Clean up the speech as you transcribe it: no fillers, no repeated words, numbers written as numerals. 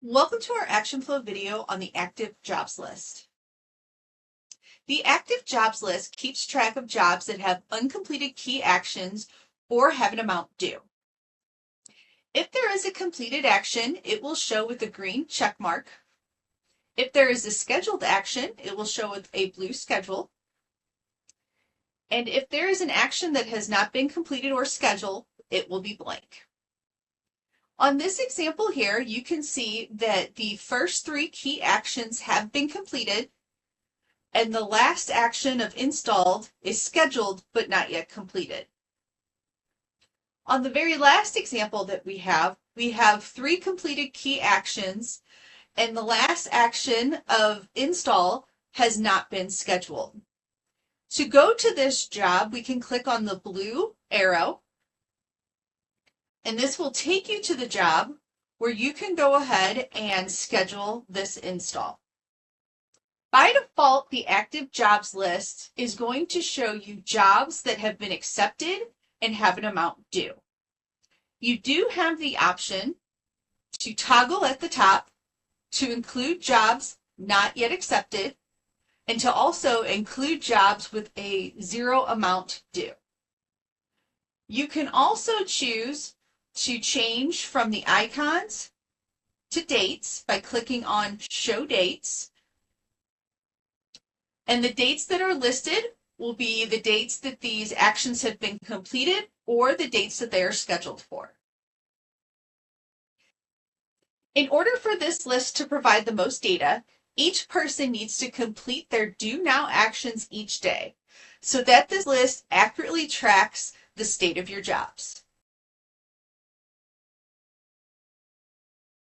Welcome to our action flow video on the active jobs list. The active jobs list keeps track of jobs that have uncompleted key actions or have an amount due. If there is a completed action, it will show with a green check mark. If there is a scheduled action, it will show with a blue schedule. And if there is an action that has not been completed or scheduled, it will be blank. On this example here, you can see that the first three key actions have been completed, and the last action of installed is scheduled but not yet completed. On the very last example that we have three completed key actions, and the last action of install has not been scheduled. To go to this job, we can click on the blue arrow, and this will take you to the job where you can go ahead and schedule this install. By default, the active jobs list is going to show you jobs that have been accepted and have an amount due. You do have the option to toggle at the top to include jobs not yet accepted and to also include jobs with a zero amount due. You can also choose to change from the icons to dates by clicking on Show Dates. And the dates that are listed will be the dates that these actions have been completed or the dates that they are scheduled for. In order for this list to provide the most data, each person needs to complete their Do Now actions each day so that this list accurately tracks the state of your jobs.